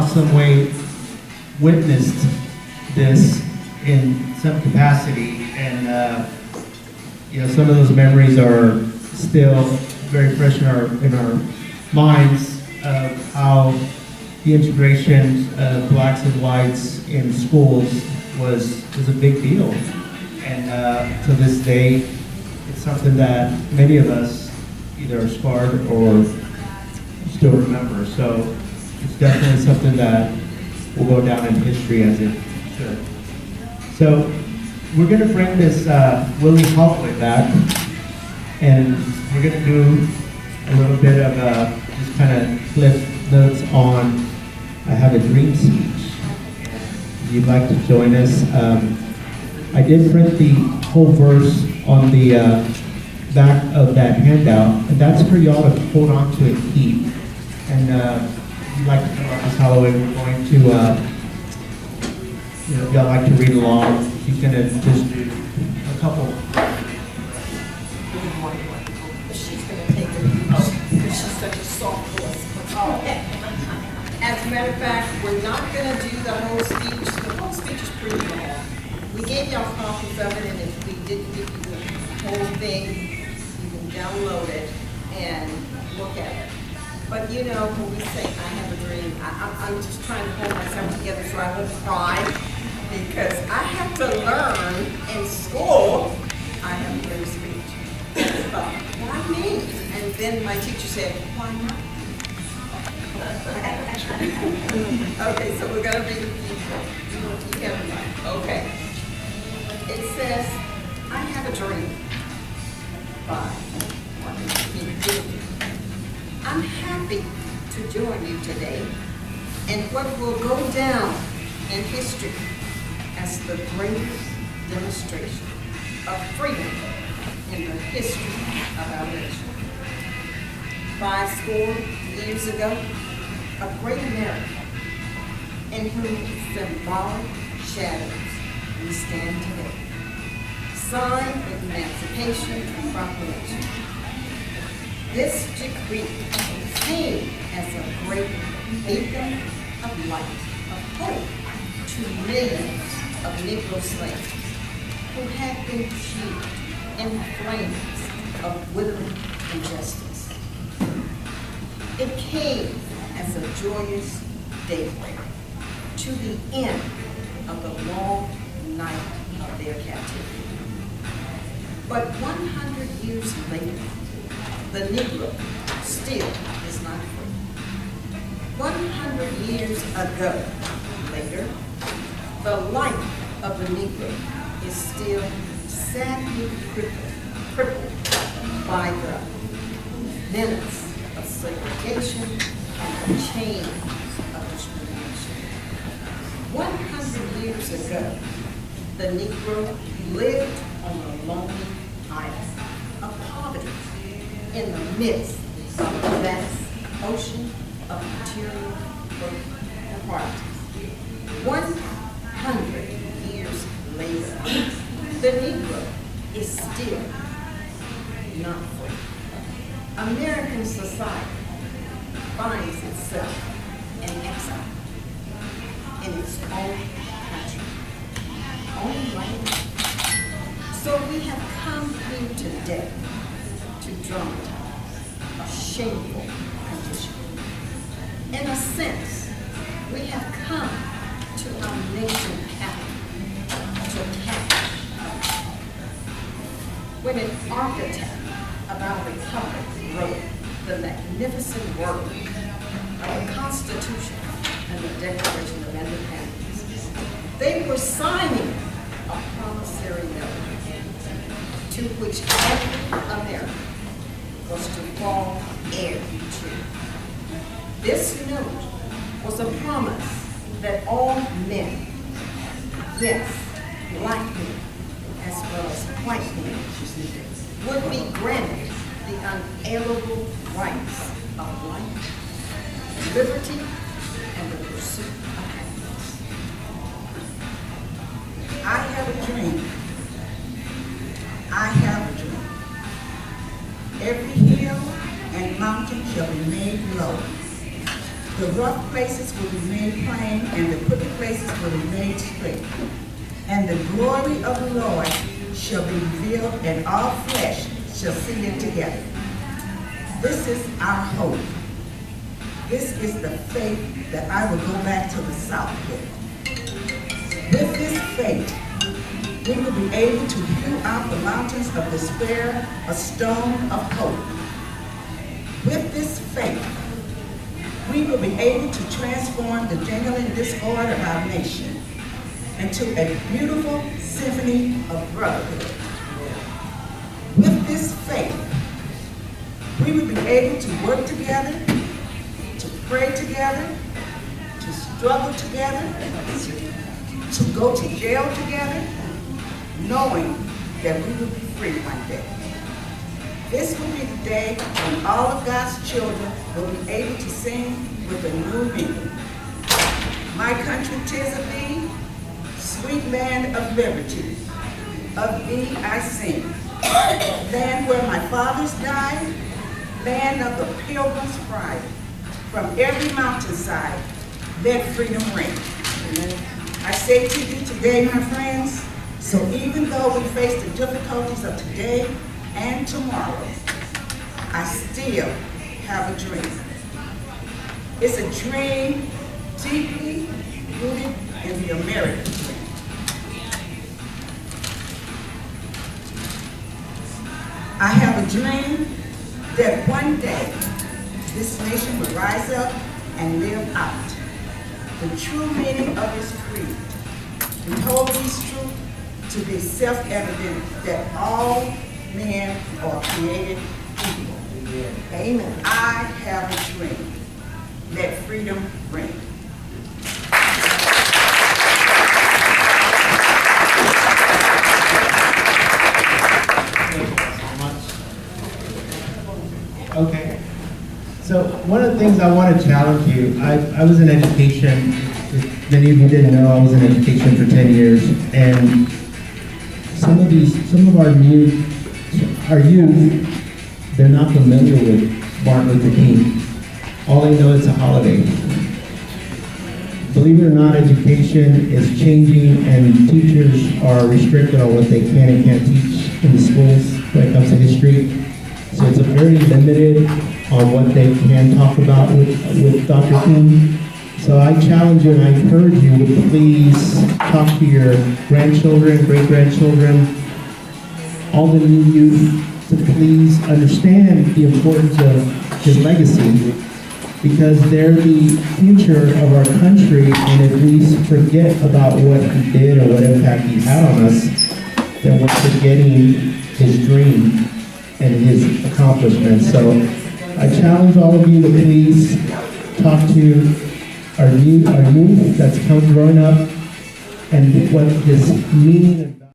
some way witnessed this in some capacity, and you know, some of those memories are still very fresh in our minds of how the integration of blacks and whites in schools was a big deal, and to this day, it's something that many of us either are scarred or still remember. So it's definitely something that will go down in history as it should. So we're going to bring this Willie Holloway back, and we're going to do a little bit of just kind of cliff notes on I Have a Dream speech. If you'd like to join us, I did print the whole verse on the back of that handout, and that's for y'all to hold on to and keep. And if you'd like to come up, Ms. Holloway, we're going to, you know, if y'all like to read along, she's going to just do a couple. She's going to take it because she's such a soft voice. As a matter of fact, we're not going to do the whole speech. The whole speech is pretty long. We gave y'all copies of it, and if we didn't give you the whole thing, you can download it and look at it. But you know, when we say I have a dream, I'm just trying to hold myself together so I won't cry, because I have to learn in school I have a dream speech. Why me? And then my teacher said, why not? Okay, so we're going to read a few. Okay. It says, I have a dream by Martin Dillard. I'm happy to join you today in what will go down in history as the greatest demonstration of freedom in the history of our nation. 50 years ago, a great America in whose symbolic shadows we stand today, signed the Emancipation Proclamation. This decree came as a great beacon of light, of hope to millions of Negro slaves who had been killed in flames of withering injustice. It came as a joyous daybreak to the end of the long night of their captivity. But 100 years later, the Negro still is not free. 100 years ago, later, the life of the Negro is still sadly crippled by the menace of segregation and the chains of discrimination. 100 years ago, the Negro lived on a lonely island of poverty in the midst of a vast ocean of material properties. 100 years later, the Negro is still not free. American society finds itself in exile in its own country, own language. So we have come here today to dramatize a shameful condition. In a sense, we have come to our nation capital to catch us. When an architect of our republic wrote the magnificent word of the Constitution and the Declaration of Independence, they were signing a promissory note to which every American was to fall heir to. This note was a promise that all men, yes, black men as well as white men, would be granted the unalienable rights of life, liberty, and the pursuit of happiness. I have a dream. I have a dream. Every hill and mountain shall be made low. The rough places will be made plain, and the crooked places will be made straight. And the glory of the Lord shall be revealed, and all flesh shall see it together. This is our hope. This is the faith that I will go back to the South with. With this faith, we will be able to hew out the mountains of despair a stone of hope. With this faith, we will be able to transform the jangling discord of our nation into a beautiful symphony of brotherhood. With this faith, we will be able to work together, to pray together, to struggle together, to go to jail together, knowing that we will be free one day. This will be the day when all of God's children will be able to sing with a new meaning. My country, 'tis of thee, sweet land of liberty. Of thee I sing. Land where my fathers died, land of the pilgrim's pride. From every mountainside, let freedom ring. I say to you today, my friends, so even though we face the difficulties of today and tomorrow, I still have a dream. It's a dream deeply rooted in the American dream. I have a dream that one day this nation will rise up and live out the true meaning of its creed. We hold these truths to be self-evident that all men are created equal. Amen. I have a dream. Let freedom ring. Okay. So one of the things I want to challenge you, I was in education, if many of you didn't know, I was in education for 10 years, and some of our youth, they're not familiar with Martin Luther King. All they know is a holiday. Believe it or not, education is changing, and teachers are restricted on what they can and can't teach in the schools when it comes to history. So it's a very limited on what they can talk about with Dr. King. So I challenge you and I encourage you to please talk to your grandchildren, great-grandchildren, all the new youth, to please understand the importance of his legacy, because they're the future of our country, and if we forget about what he did or what impact he had on us, then we're forgetting his dream and his accomplishments. So I challenge all of you to please talk to our youth that's growing up, and what his meaning